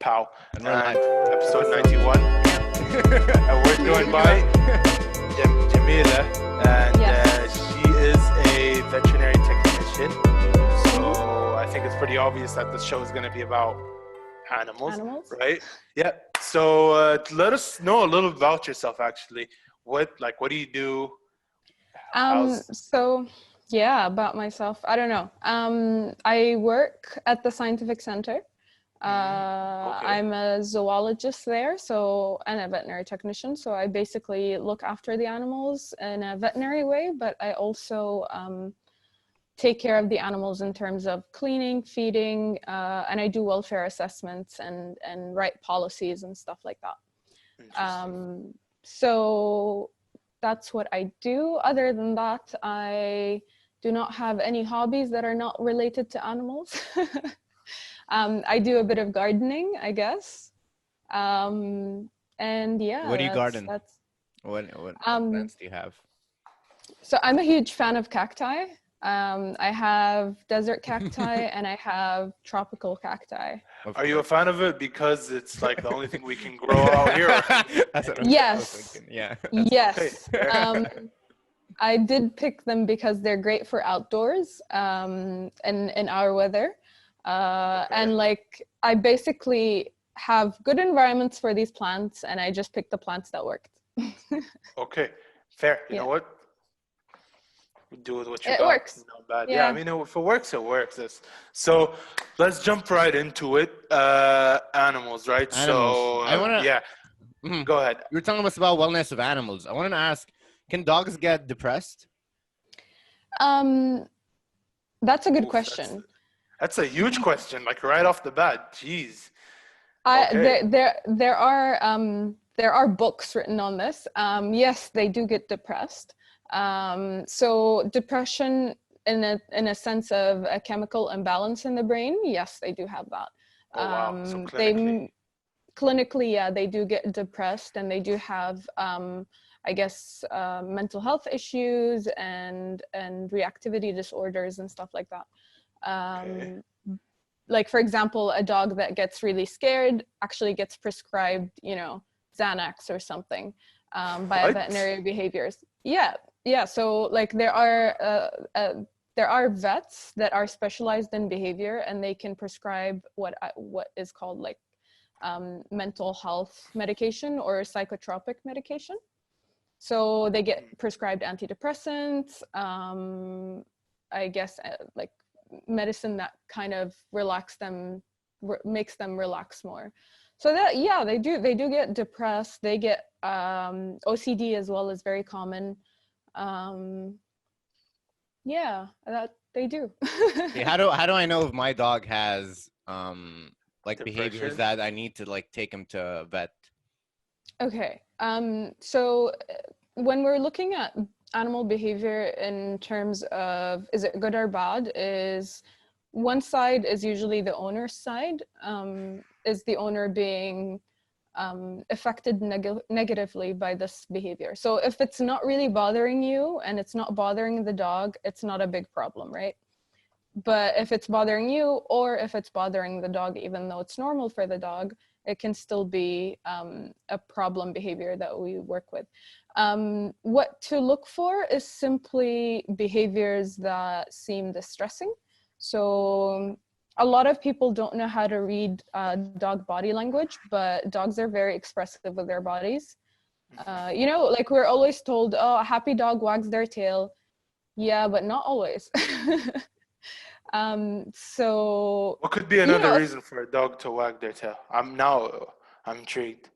Pow. And we're live. Episode 91. And we're joined by Jameelah, and she is a veterinary technician. So I think it's pretty obvious that this show is going to be about animals, right? Yeah. So let us know a little about yourself, actually. What do you do? About myself, I don't know. I work at the Scientific Center. I'm a zoologist there, and a veterinary technician. So I basically look after the animals in a veterinary way, but I also take care of the animals in terms of cleaning, feeding, and I do welfare assessments and write policies and stuff like that. So that's what I do. Other than that, I do not have any hobbies that are not related to animals. I do a bit of gardening, I guess. And yeah. What do you garden? What plants do you have? So I'm a huge fan of cacti. I have desert cacti and I have tropical cacti. Are you a fan of it because it's like the only thing we can grow out here? Yes. Yeah. Yes. I did pick them because they're great for outdoors in our weather. And like I basically have good environments for these plants, and I just picked the plants that worked. Okay, fair. You know what? Do with what you got. It works. Not bad. Yeah, I mean, if it works, it works. So let's jump right into it. Animals, right? Animals. So go ahead. You were telling us about wellness of animals. I wanted to ask, can dogs get depressed? That's a good question. That's a huge question, like right off the bat. Jeez. There are books written on this. Yes, they do get depressed. So depression in a sense of a chemical imbalance in the brain, yes, they do have that. So clinically, they do get depressed, and they do have mental health issues and reactivity disorders and stuff like that. Like for example, a dog that gets really scared actually gets prescribed, Xanax or something by a veterinary behaviorist. Yeah. So like there are vets that are specialized in behavior, and they can prescribe what is called like mental health medication or psychotropic medication. So they get prescribed antidepressants, like medicine that kind of makes them relax more. So they do get depressed. They get OCD as well, is very common. That they do. How do I know if my dog has behaviors that I need to like take him to a vet? Okay. So when we're looking at animal behavior in terms of is it good or bad, is one side is usually the owner's side. Is the owner being affected negatively by this behavior? So if it's not really bothering you and it's not bothering the dog, it's not a big problem, right? But if it's bothering you, or if it's bothering the dog, even though it's normal for the dog, it can still be a problem behavior that we work with. What to look for is simply behaviors that seem distressing. So a lot of people don't know how to read dog body language, but dogs are very expressive with their bodies. Like we're always told, oh, a happy dog wags their tail. Yeah, but not always. So what could be another reason for a dog to wag their tail? I'm intrigued.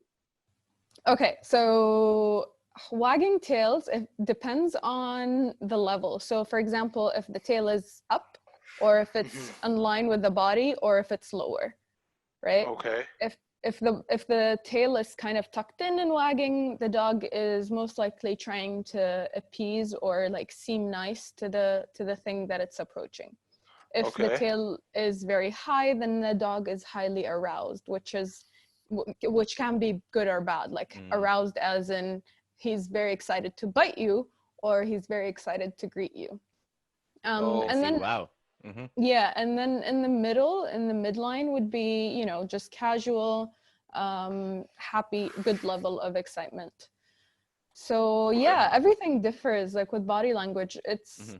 Okay, so wagging tails, it depends on the level. So for example, if the tail is up, or if it's in line with the body, or if it's lower, right? Okay. If the tail is kind of tucked in and wagging, the dog is most likely trying to appease or like seem nice to the thing that it's approaching. If the tail is very high, then the dog is highly aroused, which can be good or bad. Like aroused as in he's very excited to bite you, or he's very excited to greet you. Wow. Yeah, and then in the midline would be, you know, just casual, happy, good level of excitement. So yeah, everything differs. Like with body language, it's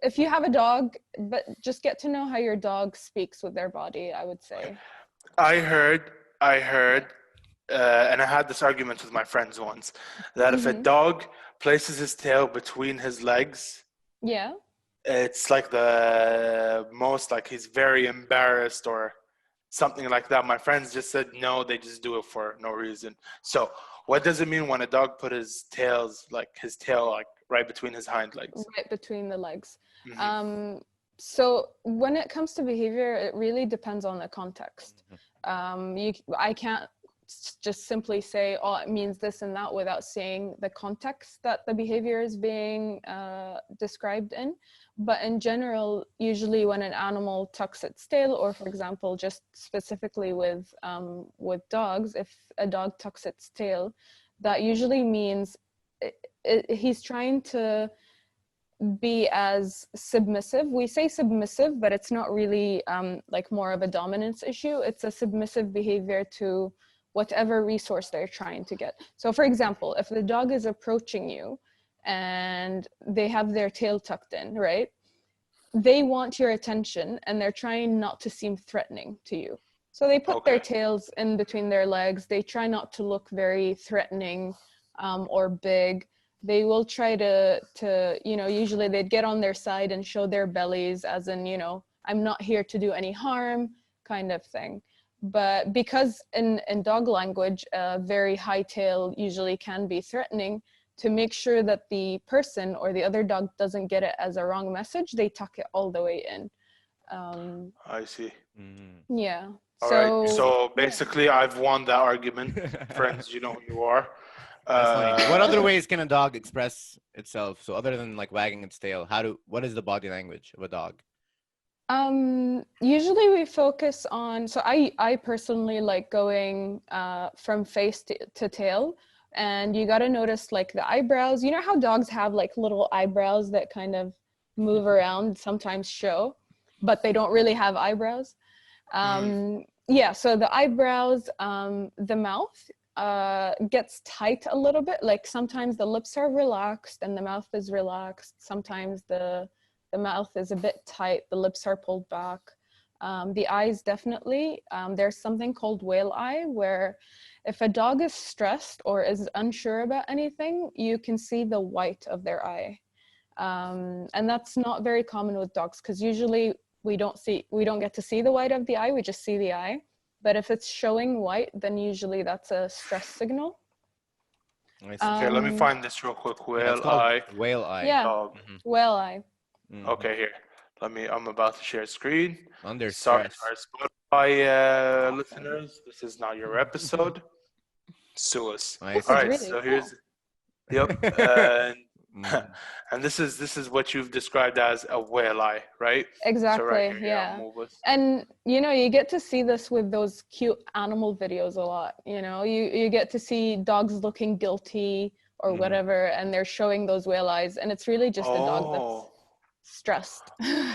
if you have a dog, but just get to know how your dog speaks with their body, I would say. I heard, and I had this argument with my friends once, that if a dog places his tail between his legs, Yeah. it's like the most, like he's very embarrassed or something like that. My friends just said no, they just do it for no reason. So what does it mean when a dog put his tail like right between his hind legs? Right between the legs. So when it comes to behavior, it really depends on the context. I can't just simply say, oh, it means this and that without seeing the context that the behavior is being described in. But in general, usually when an animal tucks its tail, or for example, just specifically with dogs, if a dog tucks its tail, that usually means he's trying to be as submissive. We say submissive, but it's not really like more of a dominance issue. It's a submissive behavior to whatever resource they're trying to get. So for example, if the dog is approaching you and they have their tail tucked in, right? They want your attention and they're trying not to seem threatening to you. So they put their tails in between their legs. They try not to look very threatening or big. They will try to, you know, usually they'd get on their side and show their bellies as in, you know, I'm not here to do any harm kind of thing. But because in dog language, a very high tail usually can be threatening, to make sure that the person or the other dog doesn't get it as a wrong message, they tuck it all the way in. I see. Yeah. All right. So basically, I've won that argument. Friends, you know who you are. What other ways can a dog express itself? So other than like wagging its tail, what is the body language of a dog? Usually we focus on, so I personally like going from face to tail, and you got to notice like the eyebrows. You know how dogs have like little eyebrows that kind of move around, sometimes show, but they don't really have eyebrows. Yeah, so the eyebrows, the mouth gets tight a little bit. Like sometimes the lips are relaxed and the mouth is relaxed. Sometimes the mouth is a bit tight, the lips are pulled back. The eyes definitely. There's something called whale eye, where if a dog is stressed or is unsure about anything, you can see the white of their eye. And that's not very common with dogs, because usually we don't get to see the white of the eye, we just see the eye. But if it's showing white, then usually that's a stress signal. Okay, let me find this real quick. Whale eye. Whale eye. Yeah, whale eye. Okay, here. I'm about to share screen. Under Sorry, stress. Spotify listeners, this is not your episode. Sue us. All right, really so here's, and this is what you've described as a whale eye, right? Exactly. So right here, yeah. And you know, you get to see this with those cute animal videos a lot. You know, you get to see dogs looking guilty or whatever, and they're showing those whale eyes, and it's really just a dog that's stressed.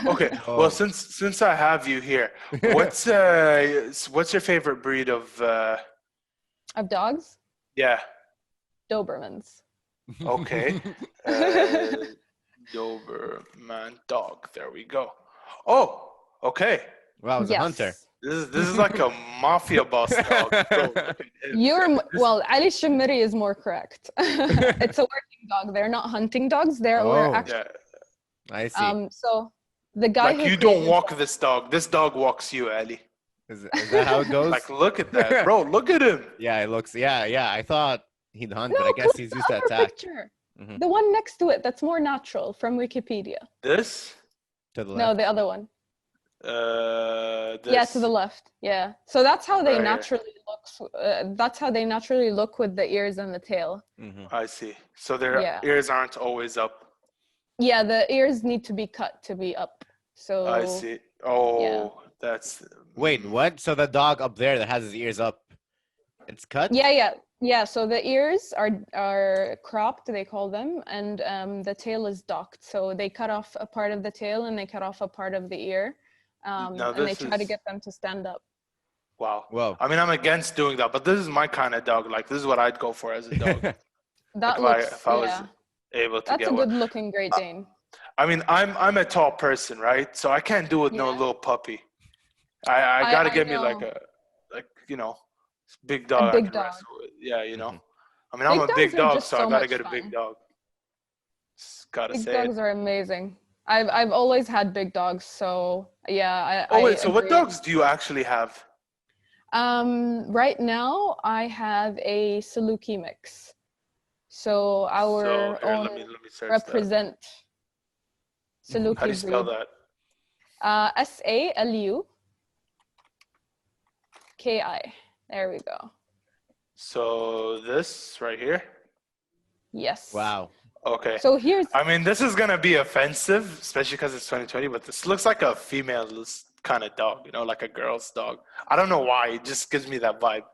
Okay. Well, since I have you here, what's your favorite breed of dogs? Yeah. Dobermans. Okay. Doberman dog. There we go. Oh, okay. Wow, it's a hunter. This is like a mafia boss dog. Ali Shammari is more correct. It's a working dog. They're not hunting dogs. We're actually. Yeah. I see. So the guy like you don't walk this dog. This dog walks you, Ali. Is that how it goes? Like, look at that, bro. Look at him. Yeah, it looks. Yeah. I thought he'd hunt, but I guess he's used to attack. The one next to it, that's more natural, from Wikipedia. This? To the left. No, the other one. This. Yeah, to the left. Yeah. So that's how they naturally look. That's how they naturally look with the ears and the tail. I see. So their ears aren't always up. Yeah, the ears need to be cut to be up. So I see. Oh, that's. Wait, what? So the dog up there that has his ears up, It's cut? Yeah. So the ears are cropped, they call them, and the tail is docked. So they cut off a part of the tail and they cut off a part of the ear, Now and they this try to is get them to stand up. wow. Whoa. I mean, I'm against doing that, but this is my kind of dog. Like this is what I'd go for as a dog. Like That looks, if I was able to that's get a one. good-looking Great Dane. I mean, I'm a tall person, right? So I can't do with no Yeah. little puppy. I gotta I get me know. like big A dog I big can wrestle dog. with. Yeah, you know. Mhm. I mean, I'm Big a big dogs are dog, just so I so gotta much get a big fun. dog. Just gotta Big say it. dogs are amazing. I've always had big dogs, so yeah, I Oh wait, so what agree. dogs do you actually have? Right now I have a Saluki mix. So So our here, own let me search that. represent How do you Saluki spell breed. that? Saluki. There we go. So this right here. Yes. Wow. Okay. So here's I mean, this is gonna be offensive, especially because it's 2020. But this looks like a female kind of dog, like a girl's dog. I don't know why. It just gives me that vibe.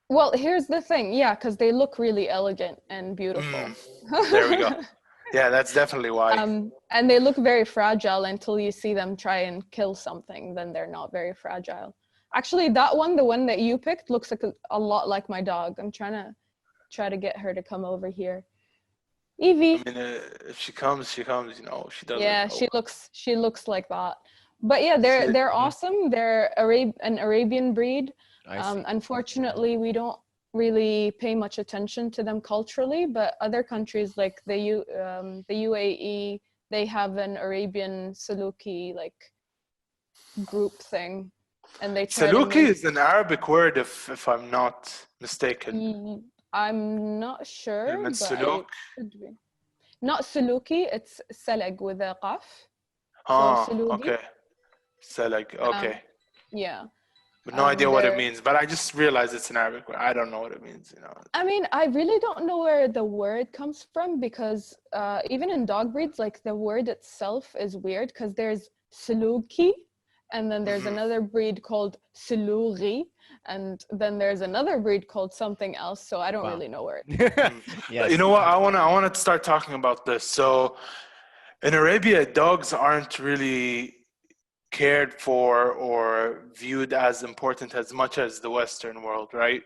well, here's the thing. Yeah, because they look really elegant and beautiful. There we go. Yeah, that's definitely why. And they look very fragile until you see them try and kill something. Then they're not very fragile. Actually, the one that you picked, looks like a lot like my dog. I'm try to get her to come over here. Evie. I mean, if she comes, she comes. She doesn't. Yeah, Oh, she looks like that. But yeah, see, they're awesome. They're an Arabian breed. I see. Unfortunately, we don't really pay much attention to them culturally, but other countries like the UAE, they have an Arabian Saluki like group thing, and they try to Saluki is an Arabic word, if I'm not mistaken. I'm not sure, It means but suluk. it could be. Not Saluki, it's Salag with a qaf. So Ah, Salugi. okay. Salag, okay. Yeah. But no idea what it They're means. But I just realized it's an Arabic word. I don't know what it means. I mean, I really don't know where the word comes from because even in dog breeds, like the word itself is weird because there's Saluki and then there's another breed called Salughi and then there's another breed called something else. So I don't really know where it Yes. You know what? I want to start talking about this. So in Arabia, dogs aren't really cared for or viewed as important as much as the Western world, right?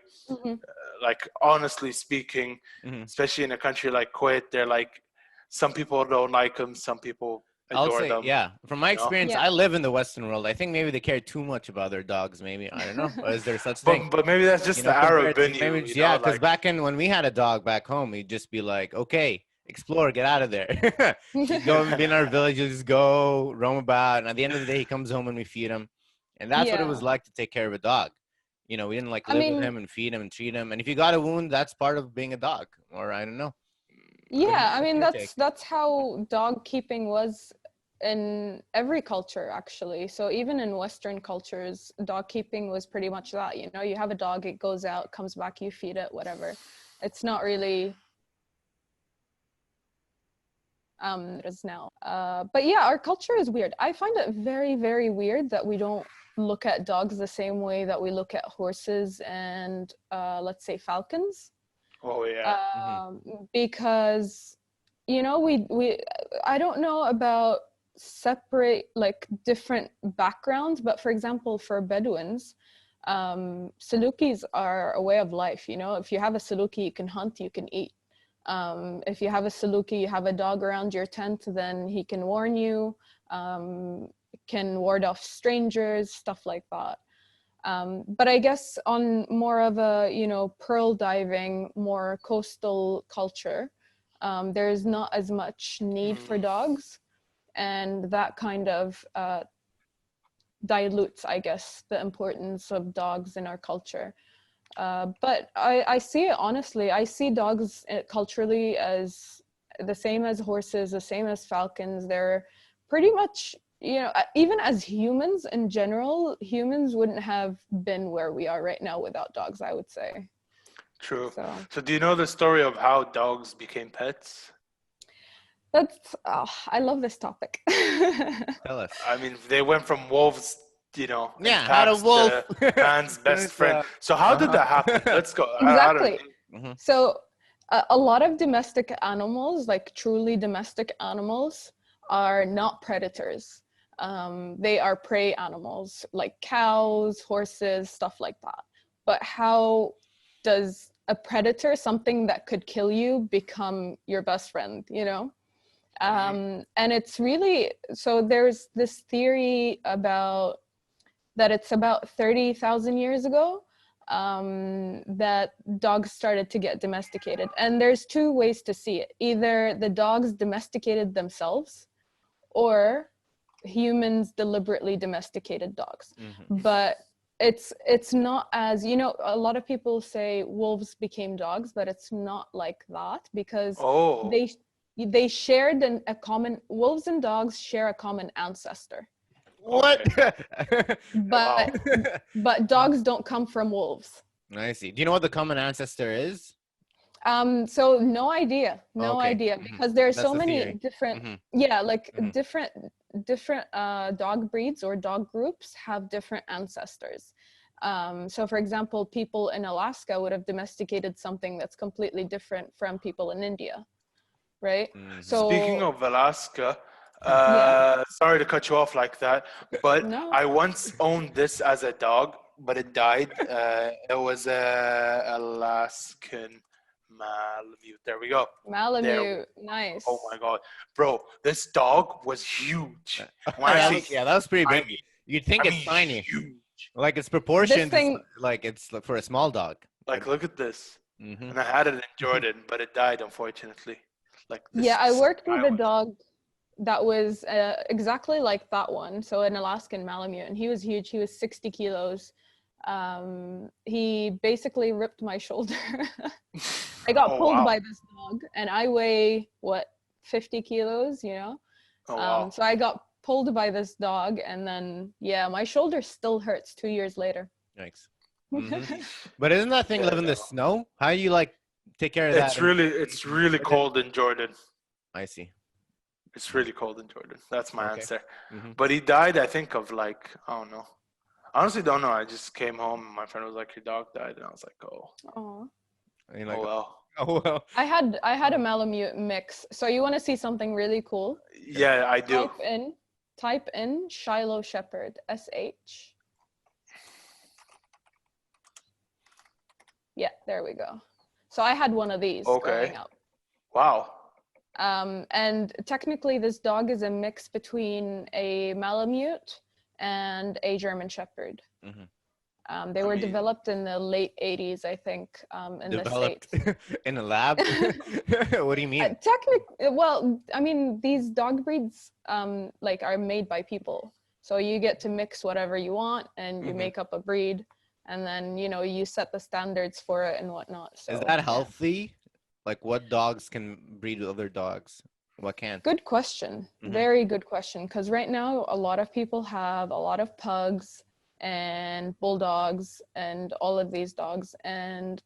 Like honestly speaking, especially in a country like Kuwait, they're like some people don't like them, some people adore them. Yeah. From my experience, Yeah. I live in the Western world. I think maybe they care too much about their dogs. Maybe I don't know. Or is there such thing? But maybe that's just the Arab in you. Maybe, you know, because like, back when we had a dog back home, we'd just be like, okay, explore, get out of there. He'd go and be in our village, just go roam about, and at the end of the day, he comes home and we feed him, and that's what it was like to take care of a dog. We didn't like live with him and feed him and treat him, and if you got a wound, that's part of being a dog, or I don't know. Yeah, I mean that's how dog keeping was in every culture actually. So even in Western cultures, dog keeping was pretty much that. You have a dog, it goes out, comes back, you feed it, whatever. It's not really it is now. But yeah, our culture is weird. I find it very, very weird that we don't look at dogs the same way that we look at horses and let's say falcons. oh yeah. Because we I don't know about separate like different backgrounds, but for example for Bedouins, Salukis are a way of life. If you have a Saluki, you can hunt, you can eat. If you have a Saluki, you have a dog around your tent, then he can warn you, can ward off strangers, stuff like that. But I guess on more of a, pearl diving, more coastal culture, there's not as much need for dogs. And that kind of dilutes, I guess, the importance of dogs in our culture. But I see it honestly. I see dogs culturally as the same as horses, the same as falcons. They're pretty much, even as humans in general, humans wouldn't have been where we are right now without dogs, I would say. True. So do you know the story of how dogs became pets? I love this topic. Tell us. I mean, they went from wolves Yeah, had a impacts wolf. man's best friend. So how did that happen? Let's go. I don't Exactly. know. So a lot of domestic animals, like truly domestic animals, are not predators. They are prey animals, like cows, horses, stuff like that. But how does a predator, something that could kill you, become your best friend, And it's really, so there's this theory about that it's about 30,000 years ago that dogs started to get domesticated. And there's two ways to see it. Either the dogs domesticated themselves or humans deliberately domesticated dogs. But it's not as, a lot of people say wolves became dogs, but it's not like that, because they shared a common, wolves and dogs share a common ancestor. What? But dogs don't come from wolves. I see. Do you know what the common ancestor is? So no idea, because there are so many different, different dog breeds or dog groups have different ancestors. So for example, people in Alaska would have domesticated something that's completely different from people in India, right? So speaking of Alaska, sorry to cut you off like that, but No. I once owned this as a dog, but it died. It was a Alaskan Malamute. There we go. Malamute, nice. Oh my god, bro, this dog was huge. That was pretty big. You'd think it's tiny. Huge. Like its proportions, thing- like it's for a small dog. Like, look at this. And I had it in Jordan, but it died, unfortunately. Like this. Yeah, I worked with a dog that was exactly like that one. So an Alaskan Malamute, and he was huge. He was 60 kilos. He basically ripped my shoulder. I got pulled by this dog, and I weigh 50 kilos, So I got pulled by this dog, and then my shoulder still hurts 2 years later. Yikes. But isn't that thing live in the snow? How do you take care of that? It's really cold in Jordan. I see. It's really cold in Jordan. That's my answer. But he died, I think, of I don't know. I honestly don't know. I just came home and my friend was like, your dog died. And I was like, oh. Aww. Oh well. I had a Malamute mix. So you want to see something really cool? Yeah, I do. Type in Shiloh Shepherd, SH. Yeah, there we go. So I had one of these growing up. Wow. And technically this dog is a mix between a Malamute and a German Shepherd. They were developed in the late 80s, I think, in the States. In a lab? What do you mean? Well, I mean, these dog breeds are made by people. So you get to mix whatever you want and you make up a breed, and then, you set the standards for it and whatnot. So, is that healthy? Like, what dogs can breed with other dogs? What can't? Good question. Very good question. Because right now, a lot of people have a lot of pugs and bulldogs and all of these dogs. And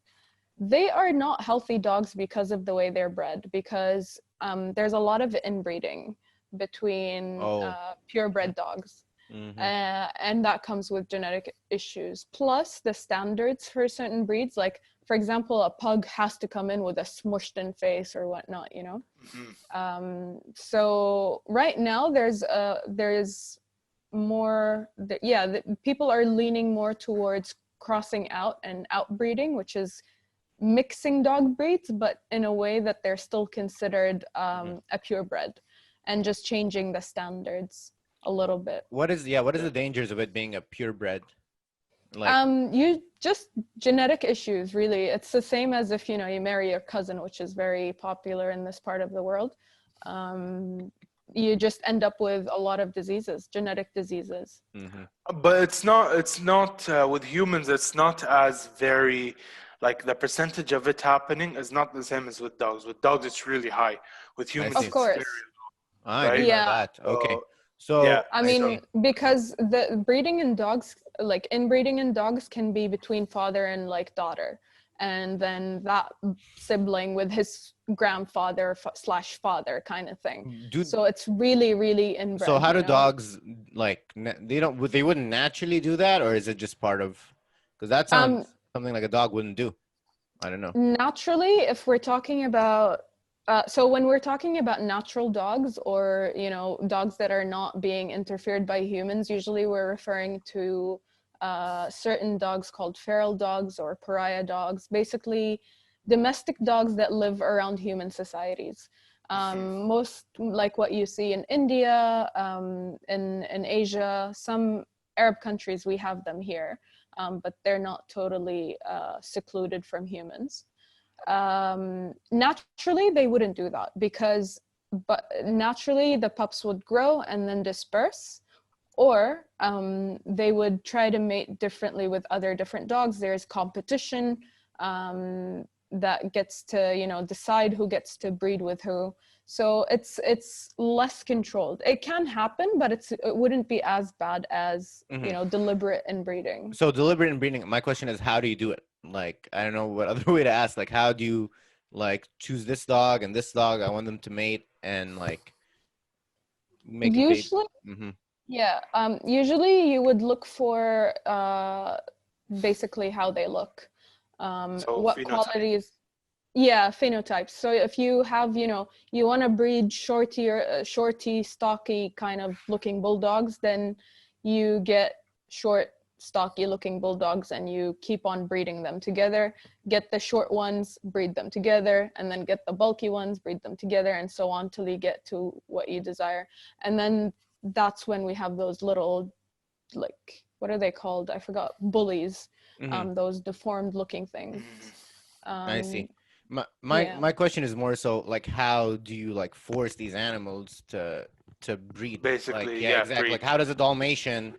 they are not healthy dogs because of the way they're bred. Because there's a lot of inbreeding between purebred dogs. And that comes with genetic issues. Plus, the standards for certain breeds, like, for example, a pug has to come in with a smushed in face or whatnot, So right now there's more, people are leaning more towards crossing out and outbreeding, which is mixing dog breeds, but in a way that they're still considered a purebred, and just changing the standards a little bit. What is the dangers of it being a purebred? You just genetic issues, really. It's the same as if you marry your cousin, which is very popular in this part of the world. You just end up with a lot of diseases, genetic diseases. But it's not with humans. It's not as very, the percentage of it happening is not the same as with dogs. With dogs, it's really high. With humans, of course. It's very low. I didn't know that. Okay. So I mean, because the breeding in dogs, inbreeding in dogs can be between father and daughter, and then that sibling with his grandfather slash father kind of thing. So it's really, really inbred. So how do dogs like they wouldn't naturally do that, or is it just part of? Because that sounds something like a dog wouldn't do. I don't know. Naturally, if we're talking about so when we're talking about natural dogs, or dogs that are not being interfered by humans, usually we're referring to certain dogs called feral dogs or pariah dogs, basically domestic dogs that live around human societies. Most like what you see in India, in Asia, some Arab countries, we have them here, but they're not totally secluded from humans. Naturally, they wouldn't do that but naturally the pups would grow and then disperse, or they would try to mate differently with other different dogs. There's competition that gets to decide who gets to breed with who. So it's less controlled. It can happen, but it wouldn't be as bad as deliberate inbreeding. So deliberate inbreeding. My question is, how do you do it? Like, I don't know what other way to ask. Like, how do you like choose this dog and this dog? I want them to mate and like make usually. Yeah. Usually you would look for basically how they look. So what phenotype. qualities. Yeah, phenotypes. So if you have, you want to breed shorty, stocky kind of looking bulldogs, then you get short, stocky looking bulldogs and you keep on breeding them together. Get the short ones, breed them together, and then get the bulky ones, breed them together, and so on till you get to what you desire. And then that's when we have those little, like, what are they called? I forgot. Bullies. Those deformed looking things. I see. My question is more so like, how do you like force these animals to breed? Basically, like, breed. exactly. Like, how does a Dalmatian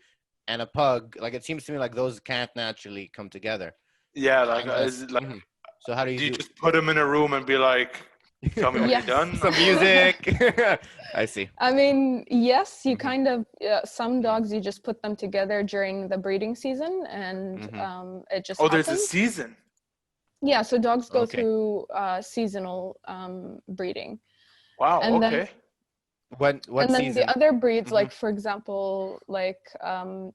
and a pug, like, it seems to me like those can't naturally come together. Yeah, like, so how do you just put them in a room and be like, tell me when you're done? Some music. I see. I mean, yes, you kind of, some dogs, you just put them together during the breeding season, and it just happens. There's a season? Yeah, so dogs go through seasonal breeding. Wow, and okay. What and then season? the other breeds, like, for example, like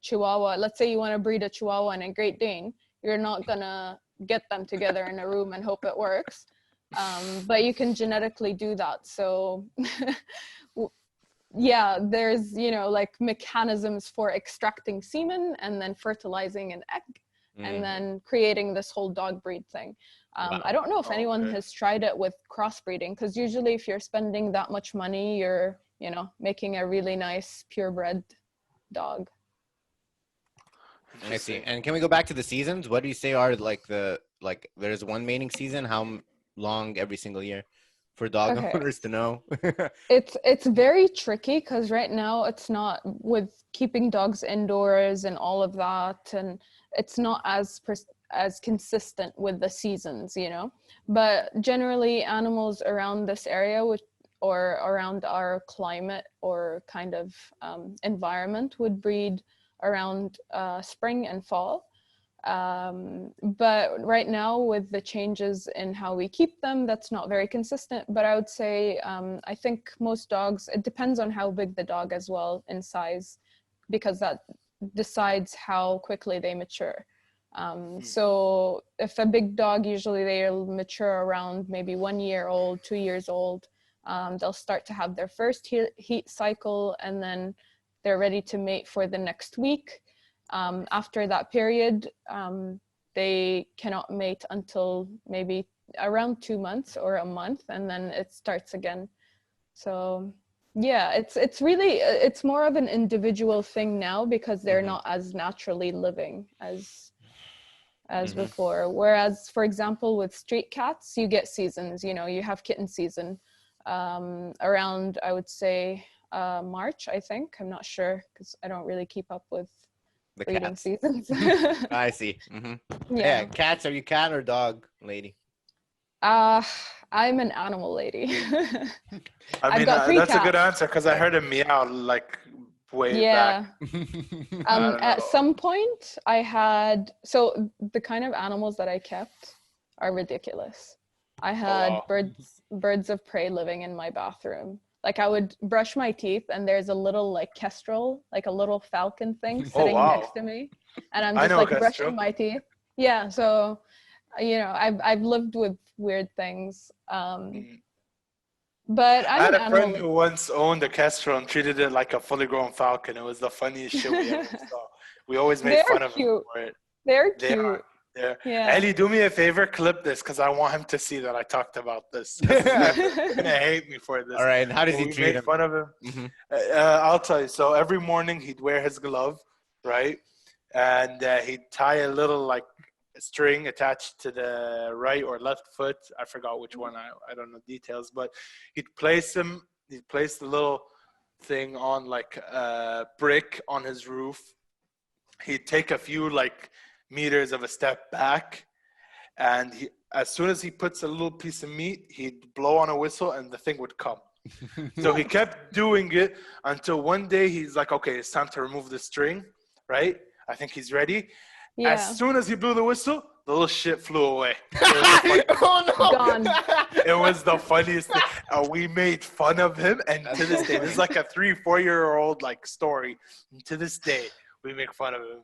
Chihuahua, let's say you want to breed a Chihuahua and a Great Dane, you're not gonna get them together in a room and hope it works. But you can genetically do that. So yeah, there's, like mechanisms for extracting semen and then fertilizing an egg and then creating this whole dog breed thing. Wow. I don't know if anyone has tried it with crossbreeding, because usually if you're spending that much money, you're, making a really nice purebred dog. I see. And can we go back to the seasons? What do you say are there's one mating season? How long every single year for dog owners to know? It's very tricky, because right now it's not, with keeping dogs indoors and all of that, and it's not as consistent with the seasons, but generally animals around this area or around our climate or kind of environment would breed around spring and fall. But right now, with the changes in how we keep them, that's not very consistent. But I would say, I think most dogs, it depends on how big the dog as well in size, because that decides how quickly they mature. So if a big dog, usually they'll mature around maybe 1 year old, 2 years old. They'll start to have their first heat cycle, and then they're ready to mate for the next week. After that period, they cannot mate until maybe around 2 months or a month, and then it starts again. So yeah, it's really, it's more of an individual thing now, because they're not as naturally living as before. Whereas, for example, with street cats, you get seasons. You have kitten season around, I would say, March, I think. I'm not sure, because I don't really keep up with the breeding cats. seasons. I see. Yeah. Cats. Are you cat or dog lady? I'm an animal lady. I mean, that's a good answer, because I heard a meow like way back. At some point I had, so the kind of animals that I kept, are ridiculous. I had wow. birds of prey living in my bathroom. Like I would brush my teeth and there's a little like kestrel, like a little falcon thing Oh sitting wow. next to me, and I'm I just know like Castro. brushing my teeth. Yeah, so you know, I've lived with weird things. Mm. But I I'm had an a friend animal. who once owned a kestrel and treated it like a fully grown falcon. It was the funniest shit we ever saw. We always made They're fun of him cute. for it. They're They are. cute. They're. Yeah. Ellie, do me a favor, clip this because I want him to see that I talked about this. Because he's gonna hate me for this. All right, and how does But he we treat made him? fun of him. Mm-hmm. I'll tell you. So every morning he'd wear his glove, right, and he'd tie a little like string attached to the right or left foot. I forgot which one. I don't know details, but he'd place him. He'd place the little thing on like a brick on his roof. He'd take a few like meters of a step back, and as soon as he puts a little piece of meat, he'd blow on a whistle, and the thing would come. So he kept doing it until one day he's like, okay, it's time to remove the string, right? I think he's ready. Yeah. As soon as he blew the whistle, the little shit flew away. Oh no! Gone. It was the funniest thing. We made fun of him, and That's to this so day, this is like a 3-4-year-old like story. And to this day, we make fun of him.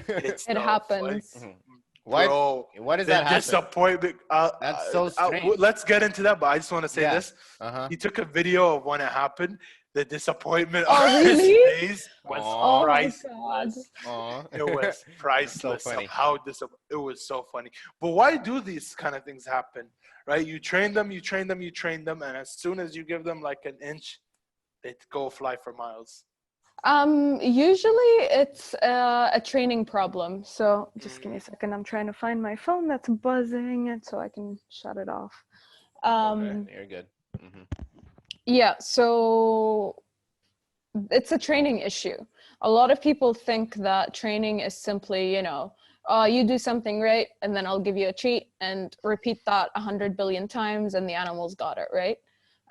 It's It the happens. funny- Why? Bro, Why does the that happen? disappointment. That's so strange. Let's get into that, but I just want to say Yeah. this. Uh-huh. He took a video of when it happened. The disappointment Oh, on really? his face was Aw. Oh my god. priceless. Aw. It was priceless. funny. Of how it was so funny. But why do these kind of things happen? Right? You train them, and as soon as you give them like an inch, they go fly for miles. Usually it's a training problem. So just give me a second. I'm trying to find my phone that's buzzing, and so I can shut it off. Okay, you're good. Mm-hmm. Yeah, so it's a training issue. A lot of people think that training is simply, you know, you do something right, and then I'll give you a treat, and repeat that 100 billion times, and the animal's got it, right?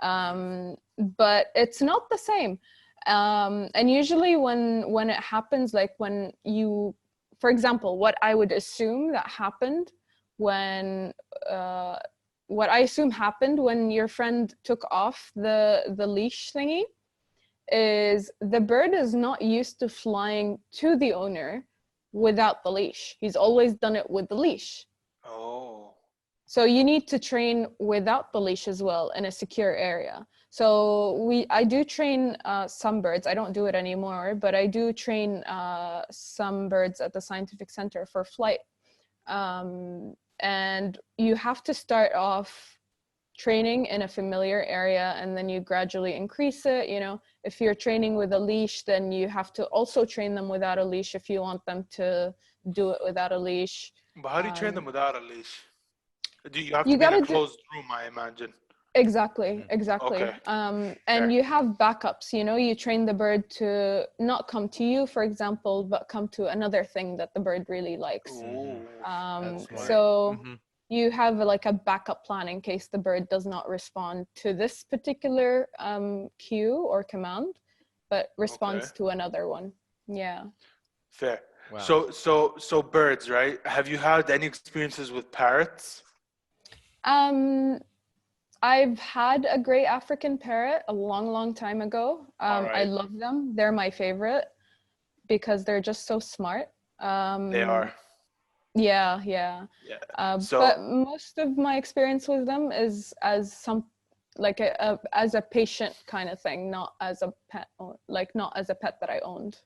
But it's not the same. And usually when it happens, like when you, for example, what I would assume that happened when, what I assume happened when your friend took off the leash thingy is the bird is not used to flying to the owner without the leash. He's always done it with the leash. Oh. So you need to train without the leash as well in a secure area. So I do train some birds. I don't do it anymore, but I do train some birds at the scientific center for flight. And you have to start off training in a familiar area, and then you gradually increase it. You know, if you're training with a leash, then you have to also train them without a leash if you want them to do it without a leash. But how do you train them without a leash? Do you have You to be in a gotta do- closed room, I imagine? Exactly. Okay. And Fair. you have backups, you know, you train the bird to not come to you, for example, but come to another thing that the bird really likes. Ooh. That's smart. So Mhm. you have like a backup plan in case the bird does not respond to this particular cue or command, but responds Okay. to another one. Yeah. Fair. Wow. So birds, right? Have you had any experiences with parrots? I've had a gray African parrot a long time ago. I Alright. love them. They're my favorite because they're just so smart. They are. Yeah. Yeah. But most of my experience with them is as as a patient kind of thing, not as a pet, not as a pet that I owned.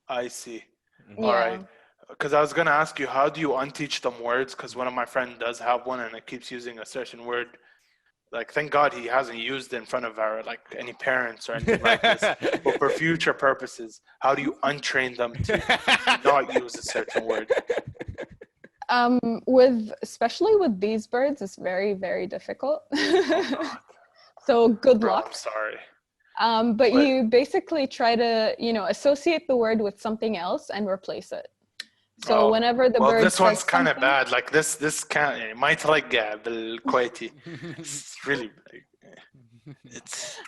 I see. Mhm. All Yeah. right. Because I was gonna ask you, how do you unteach them words? Because one of my friends does have one, and it keeps using a certain word. Like, thank God he hasn't used it in front of our any parents or anything like this. But for future purposes, how do you untrain them to not use a certain word? Especially with these birds, it's very difficult. Oh, God. So good Bro, luck. I'm sorry. But you basically try to, associate the word with something else and replace it. So whenever the bird this one's says kind of something- bad. Like this can't. ما يترقى بالكويتي. It's really. It's.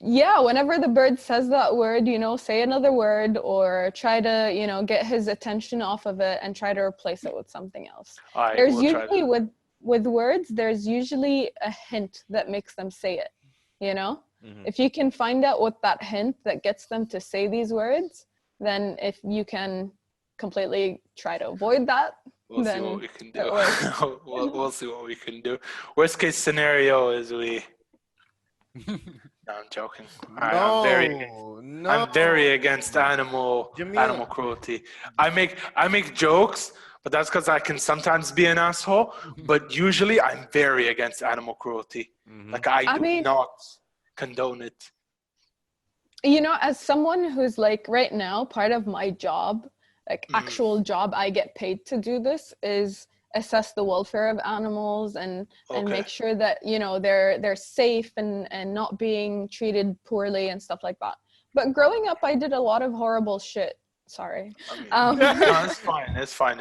Yeah, whenever the bird says that word, say another word or try to, get his attention off of it and try to replace it with something else. All right, There's we'll try usually that. with words, there's usually a hint that makes them say it, you know? If you can find out what that hint that gets them to say these words, then if you can completely try to avoid that, we'll then see what we can do. it works. we'll see what we can do. Worst case scenario is we. No, I'm joking. I'm very against animal cruelty. I make jokes, but that's because I can sometimes be an asshole. But usually, I'm very against animal cruelty. Like I do not condone it. You know, as someone who's like right now, part of my job, like actual job, I get paid to do this, is assess the welfare of animals and make sure that, you know, they're safe and not being treated poorly and stuff like that. But growing up, I did a lot of horrible shit. Sorry. No, it's fine.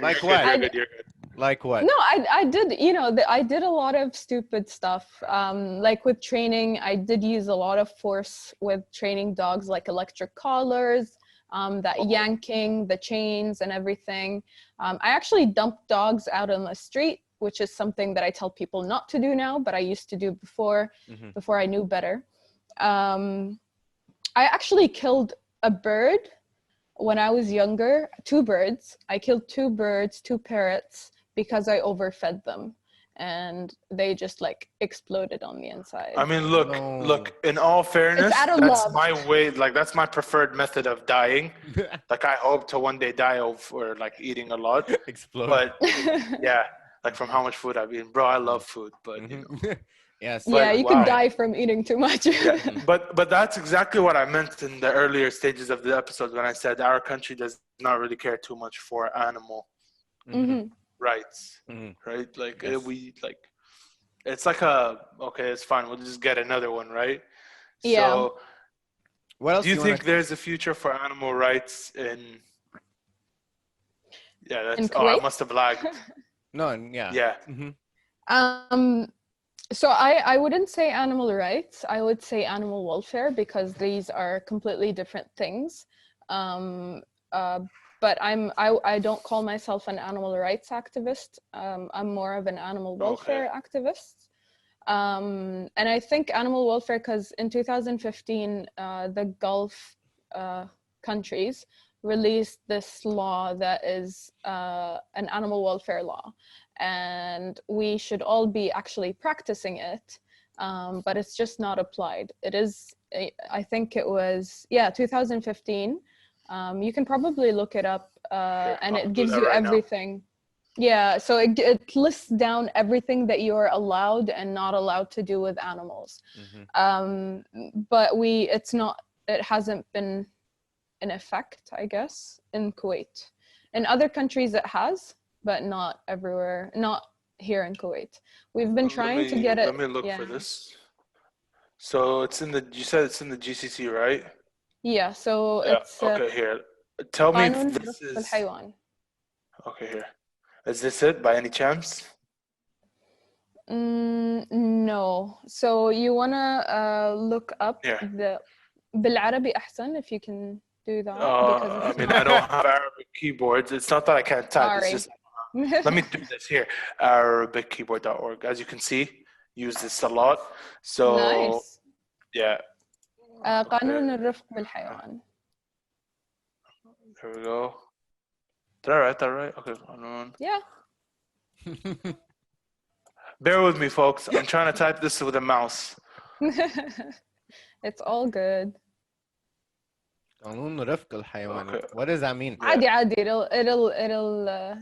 Like what? You're good. Like what? No, I did, you know, I did a lot of stupid stuff. Like with training, I did use a lot of force with training dogs, like electric collars, yanking, the chains and everything. I actually dumped dogs out on the street, which is something that I tell people not to do now, but I used to do before I knew better. I actually killed a bird when I was younger, 2 birds. I killed 2 birds, 2 parrots, because I overfed them and they just like exploded on the inside. I mean, look, in all fairness, that's my way, like that's my preferred method of dying. Like I hope to one day die over like eating a lot. Explode. But yeah, like from how much food I've eaten. Bro, I love food, but you know. Yes. Yeah, you could die from eating too much. Yeah, but that's exactly what I meant in the earlier stages of the episode when I said our country does not really care too much for animal rights, right? Like we like, it's like okay, it's fine. We'll just get another one, right? Yeah. So, what else do you think there's a future for animal rights in? Yeah, that's. I must have lagged. No, yeah. Yeah. So I wouldn't say animal rights. I would say animal welfare, because these are completely different things. But I don't call myself an animal rights activist. I'm more of an animal welfare activist. And I think animal welfare, because in 2015, the Gulf countries released this law that is an animal welfare law. And we should all be actually practicing it, but it's just not applied. It is, I think it was, 2015. You can probably look it up, and it gives you everything. Yeah, so it lists down everything that you're allowed and not allowed to do with animals. But it hasn't been in effect, I guess, in Kuwait. In other countries it has, but not everywhere, not here in Kuwait. We've been trying to get it. Let me look for this. So you said it's in the GCC, right? Yeah, so it's... okay, here. Tell me if this is... Okay, here. Is this it by any chance? No. So you want to look up the... بالعربي أحسن, if you can do that. I mean, I don't have Arabic keyboards. It's not that I can't type. It's just... Let me do this here. ArabicKeyboard.org. As you can see, use this a lot. So, nice. Yeah. قانون الرفق بالحيوان. There we go. Did I write that right? Okay. Yeah. Bear with me, folks. I'm trying to type this with a mouse. It's all good. قانون رفق الحيوان. What does that mean? عادي.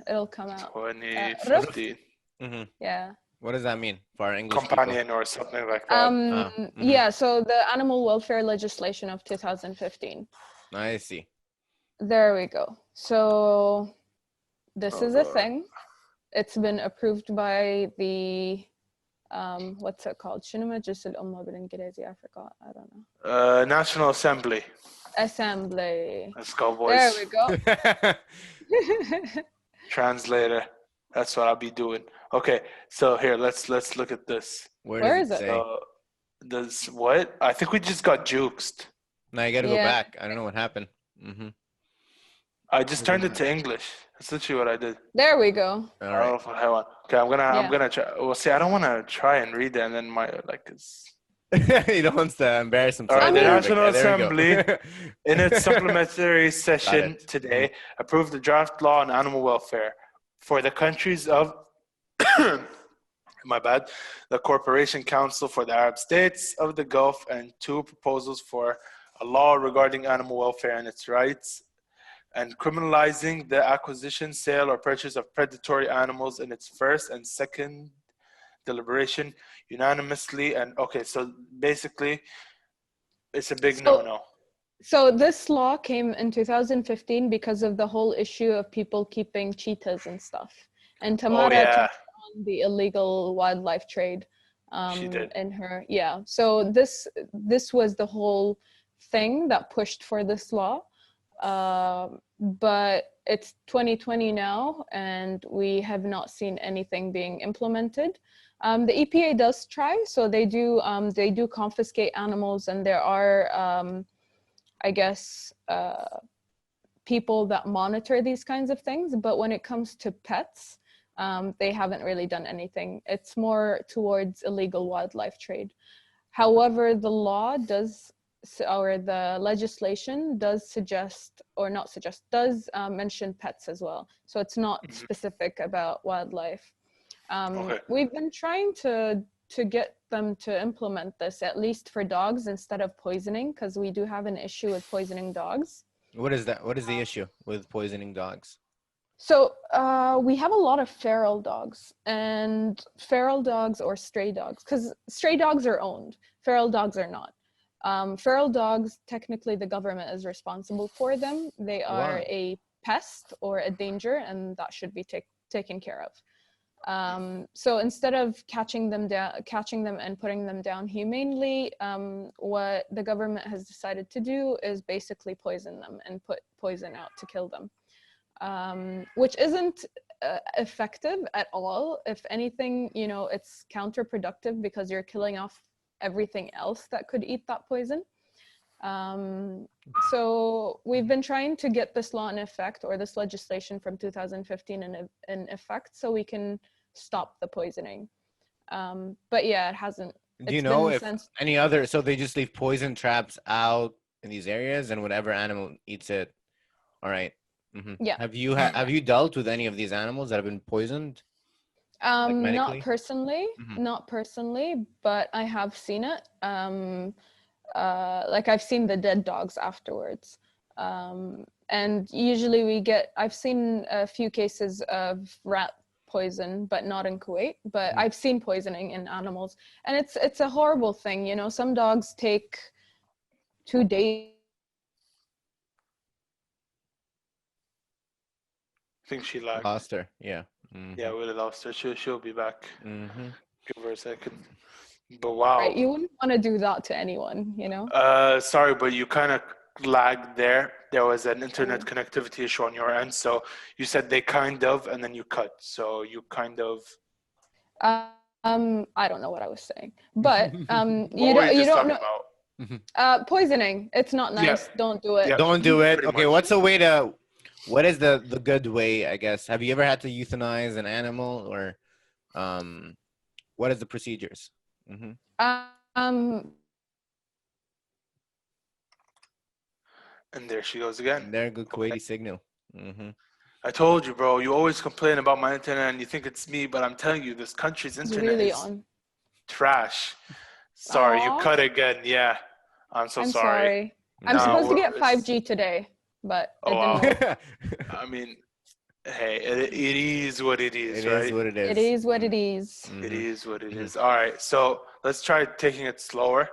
It'll come out. 2015. Yeah. What does that mean for our English companion people? Or something like that? Yeah, so the animal welfare legislation of 2015. I see. There we go. So this is a thing. It's been approved by the what's it called? شنو مجلس الأمة بالإنجليزي? I forgot. I don't know. National Assembly. Let's go, boys. There we go. Translator. That's what I'll be doing. Okay, so here, let's look at this. Where is it? Does what? I think we just got juked. Now you got to go back. I don't know what happened. I just turned it to English. That's literally what I did. There we go. All right. Okay, I'm Yeah. gonna try. Well, see, I don't want to try and read it, and then my it's. He don't wants to embarrass All himself. right, I the mean- National There we go. Assembly, in its supplementary session it. today, approved the draft law on animal welfare for the countries of, my bad, the Cooperation Council for the Arab States of the Gulf, and 2 proposals for a law regarding animal welfare and its rights, and criminalizing the acquisition, sale, or purchase of predatory animals in its first and second deliberation unanimously. And okay, so basically, it's a big no-no. So this law came in 2015 because of the whole issue of people keeping cheetahs and stuff. And Tamara touched on the illegal wildlife trade. She did. In her, yeah. So this was the whole thing that pushed for this law. But it's 2020 now, and we have not seen anything being implemented. The EPA does try, so they do confiscate animals, and there are, I guess, people that monitor these kinds of things. But when it comes to pets, they haven't really done anything. It's more towards illegal wildlife trade. However, the law does, or the legislation does suggest, or not suggest, does mention pets as well. So it's not specific about wildlife. We've been trying to get them to implement this, at least for dogs, instead of poisoning, because we do have an issue with poisoning dogs. What is that? What is the issue with poisoning dogs? So we have a lot of feral dogs, and feral dogs or stray dogs, because stray dogs are owned, feral dogs are not. Feral dogs, technically the government is responsible for them. They are a pest or a danger, and that should be taken care of. So instead of catching them and putting them down humanely, what the government has decided to do is basically poison them and put poison out to kill them, which isn't effective at all. If anything, you know, it's counterproductive because you're killing off everything else that could eat that poison. So we've been trying to get this law in effect, or this legislation from 2015 in effect, so we can stop the poisoning. But yeah, it hasn't. Do you know if any other, so they just leave poison traps out in these areas, and whatever animal eats it? All right. Yeah. Have you dealt with any of these animals that have been poisoned? Not personally, but I have seen it. Like I've seen the dead dogs afterwards. And usually I've seen a few cases of rat poison, but not in Kuwait, but I've seen poisoning in animals, and it's a horrible thing. You know, some dogs take 2 days. I think she lagged. Lost her, yeah. Yeah, we lost her. She'll be back. Give her a second. But wow. Right, you wouldn't want to do that to anyone, you know? Sorry, but you kind of lagged there. There was an internet connectivity issue on your end. So you said they kind of, and then you cut. So you kind of. I don't know what I was saying, but you don't know. Poisoning. It's not nice. Yeah. Don't do it. Yeah. Don't do it. Okay, much. What is the good way, I guess? Have you ever had to euthanize an animal, or what is the procedures? And there she goes again. There, good Kuwaiti signal. I told you, bro. You always complain about my internet, and you think it's me, but I'm telling you, this country's internet is trash. Sorry, you cut again. Yeah, I'm sorry. I'm supposed to get 5G today, but it didn't work. I mean, hey, it is what it is, right? It is what it is. It is what it is. It is what it is. All right, so let's try taking it slower,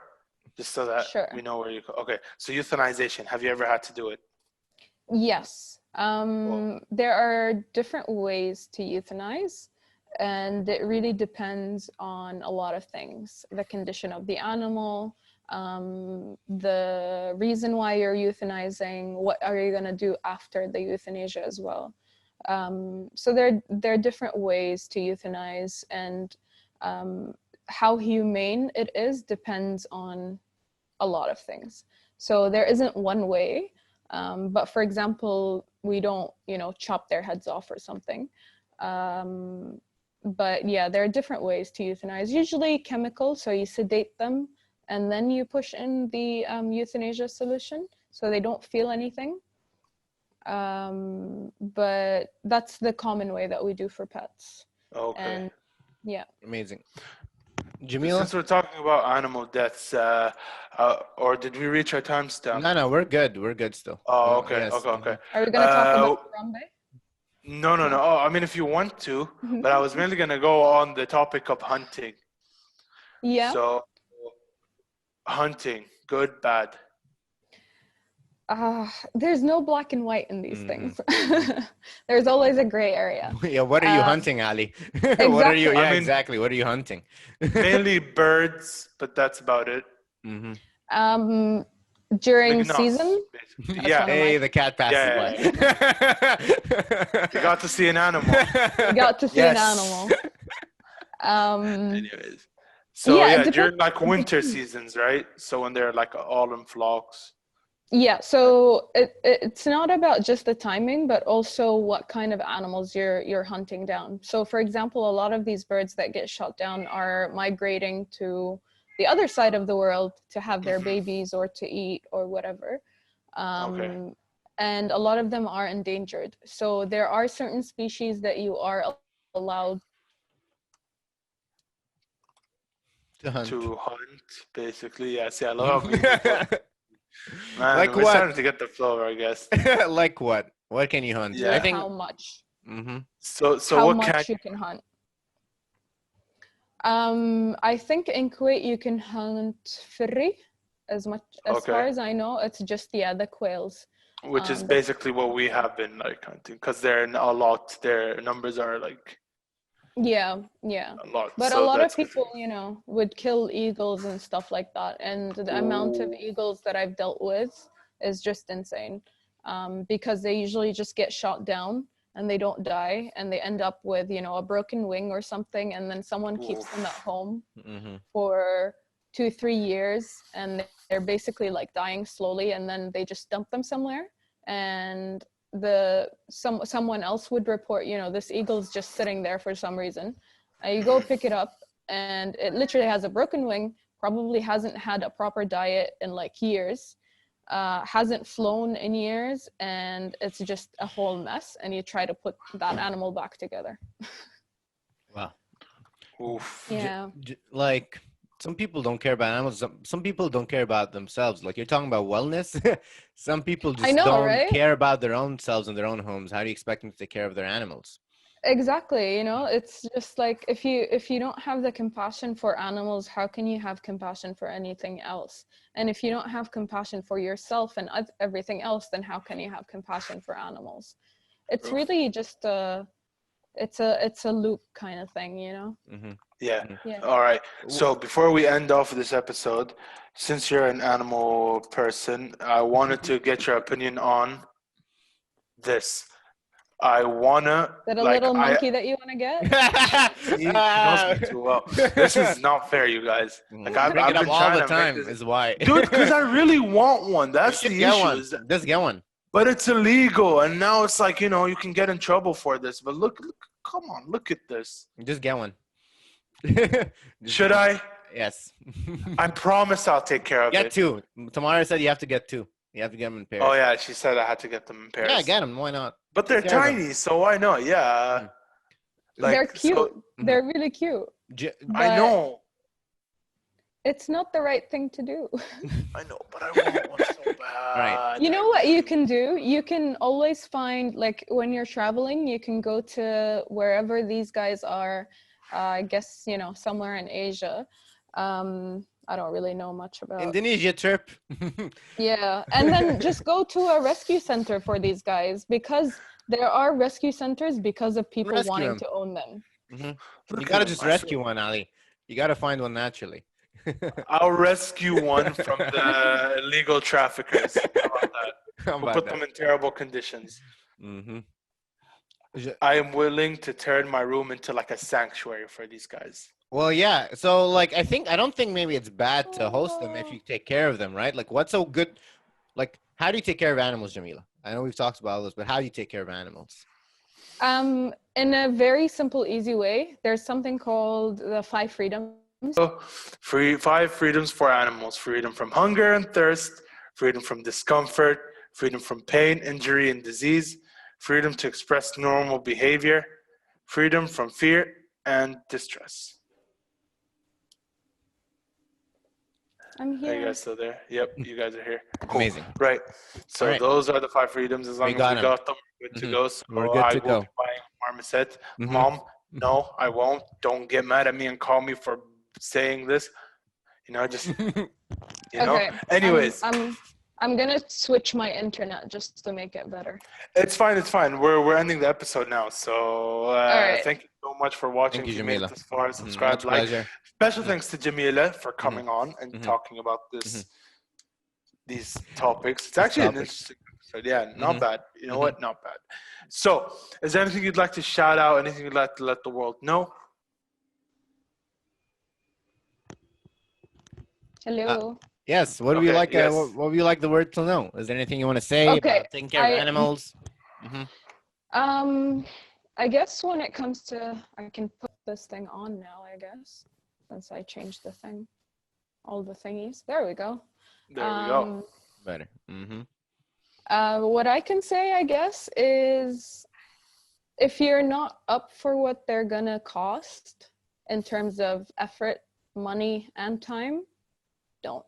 just so that we know where you go. Okay, so euthanization. Have you ever had to do it? Yes. There are different ways to euthanize, and it really depends on a lot of things: the condition of the animal, the reason why you're euthanizing, what are you going to do after the euthanasia as well. So there are different ways to euthanize, and how humane it is depends on a lot of things. So there isn't one way, but for example, we don't, chop their heads off or something. But yeah, there are different ways to euthanize. Usually chemical, so you sedate them and then you push in the euthanasia solution so they don't feel anything. But that's the common way that we do for pets. Okay. And yeah. Amazing. Jameelah? Since we're talking about animal deaths, or did we reach our timestamp? No, we're good. We're good still. Oh, okay, Yes. okay. Are we going to talk about Harambe? No. Oh, I mean, if you want to, but I was mainly going to go on the topic of hunting. Yeah. So, hunting, good, bad. There's no black and white in these things. There's always a gray area. Yeah, what are you hunting, Ali? Exactly. What are you? Yeah, exactly. What are you hunting? Mainly birds, but that's about it. During season? Yeah. Hey, the cat passed by. You got to see an animal. You got to see an animal. Anyways. So yeah, during like winter seasons, right? So when they're like all in flocks. Yeah, so it's not about just the timing, but also what kind of animals you're hunting down. So for example, a lot of these birds that get shot down are migrating to the other side of the world to have their babies or to eat or whatever. And a lot of them are endangered. So there are certain species that you are allowed to hunt, basically. Yeah, see, I love you. Man, like we're what? starting to get the flow, I guess. Like what? What can you hunt? Yeah. I think how much. So how what much you can hunt. I think in Kuwait you can hunt firri as far as I know. It's just the quails. Which is basically what we have been like hunting, because they're a lot. Their numbers are like a lot. But so a lot of people, would kill eagles and stuff like that. And the amount of eagles that I've dealt with is just insane, because they usually just get shot down and they don't die, and they end up with a broken wing or something, and then someone keeps them at home for 2-3 years, and they're basically like dying slowly, and then they just dump them somewhere, and someone else would report, this eagle's just sitting there for some reason. You go pick it up, and it literally has a broken wing, probably hasn't had a proper diet in like years, hasn't flown in years, and it's just a whole mess, and you try to put that animal back together. Wow. Oof. Yeah. Like, some people don't care about animals. Some people don't care about themselves. Like, you're talking about wellness. Some people just don't care about their own selves and their own homes. How do you expect them to take care of their animals? Exactly. It's just like, if you don't have the compassion for animals, how can you have compassion for anything else? And if you don't have compassion for yourself and everything else, then how can you have compassion for animals? It's really just it's a loop kind of thing, Yeah. All right. So before we end off this episode, since you're an animal person, I wanted to get your opinion on this. I wanna. Is that a little monkey that you want to get? He knows me too well. This is not fair, you guys. Like, I've bring it been up all trying the to time. make this... Is why, dude. Because I really want one. That's the issue. Just get one. But it's illegal, and now it's like, you can get in trouble for this. But look, come on, look at this. Just get one. Should I? Yes. I promise I'll take care of it. Get two. Tamara said you have to get two. You have to get them in pairs. Oh yeah, she said I had to get them in pairs. Yeah, get them. Why not? But they're tiny, so why not? Yeah. Like, they're cute. They're really cute. I know. It's not the right thing to do. I know, but I want one so bad. Right. You know what you can do? You can always find, like, when you're traveling, you can go to wherever these guys are. I guess, somewhere in Asia. I don't really know much about Indonesia trip. Yeah, and then just go to a rescue center for these guys, because there are rescue centers because of people wanting to own them. You gotta just rescue one, Ali. You gotta find one naturally. I'll rescue one from the illegal traffickers. How about that? We'll put them in terrible conditions. I am willing to turn my room into like a sanctuary for these guys. Well, yeah. So, like, I don't think maybe it's bad to host them if you take care of them, right? Like, what's so good? Like, how do you take care of animals, Jameelah? I know we've talked about this, but how do you take care of animals? In a very simple, easy way, there's something called the 5 freedoms. Five freedoms for animals: freedom from hunger and thirst, freedom from discomfort, freedom from pain, injury, and disease, freedom to express normal behavior, freedom from fear and distress. I'm Are you here. guys still there? Yep, you guys are here. Cool. Amazing. Right. So All right. those are the 5 freedoms. As long as we got 'em. got them, we're good to go. So We're good I to will go. be buying a marmoset. Mhm. Mom, no, I won't. Don't get mad at me and call me for saying this. You know, just Okay. Anyways, I'm gonna switch my internet just to make it better. it's fine. It's fine. We're ending the episode now. So right. thank you so much for watching. Thank you, If you made it Jameelah. this far, subscribe, Much like. pleasure. Special thanks to Jameelah for coming on and talking about this. These topics. It's actually an interesting episode. Yeah, not bad. You know what? Not bad. So, is there anything you'd like to shout out? Anything you'd like to let the world know? Hello. Yes. What do you like? yes. What would you like the word to know? Is there anything you want to say about taking care of animals? I guess when it comes to, I can put this thing on now, I guess, since I changed the thing, all the thingies. There we go. There we go. Better. What I can say, I guess, is if you're not up for what they're gonna cost in terms of effort, money, and time, don't.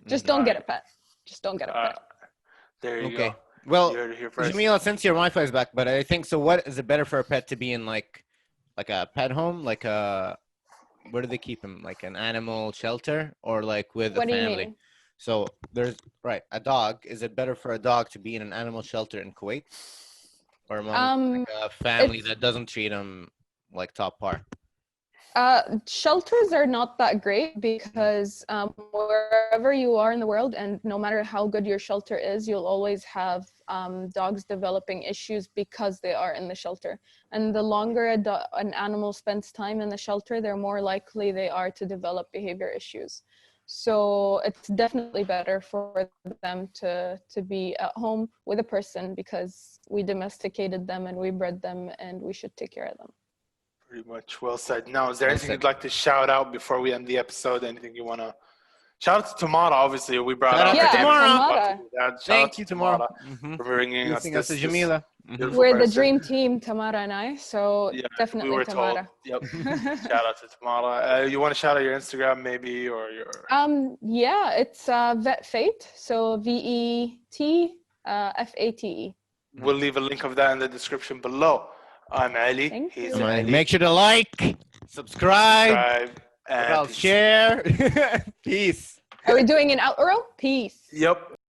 Just don't get a pet. Just don't get a pet. There you Okay. go. Well, You heard it here first. Jameelah, since your Wi-Fi is back, but I think so. What is it better for a pet to be in, like a pet home, like a where do they keep him? Like an animal shelter, or like with What a do you family? mean? So there's a dog. Is it better for a dog to be in an animal shelter in Kuwait, or among like a family that doesn't treat him like top par? Shelters are not that great because wherever you are in the world, and no matter how good your shelter is, you'll always have dogs developing issues because they are in the shelter. And the longer an animal spends time in the shelter, the more likely they are to develop behavior issues. So it's definitely better for them to be at home with a person because we domesticated them and we bred them and we should take care of them. Pretty much well said. Now, is there anything you'd like to shout out before we end the episode? Anything you want to shout out to Tamara? Obviously, we brought Shout out out to Tamara. Thank you, Tamara. for bringing us Listening this. to Jameelah. We're the dream team, Tamara and I. So definitely we were Tamara. Told. Yep. Shout out to Tamara. You want to shout out your Instagram, maybe, or your? Yeah, it's Vet Fate. So VET FATE. We'll leave a link of that in the description below. I'm Ali. Thank He's you. Ali. Make sure to like, subscribe, and share. Peace. Are we doing an outro? Peace. Yep.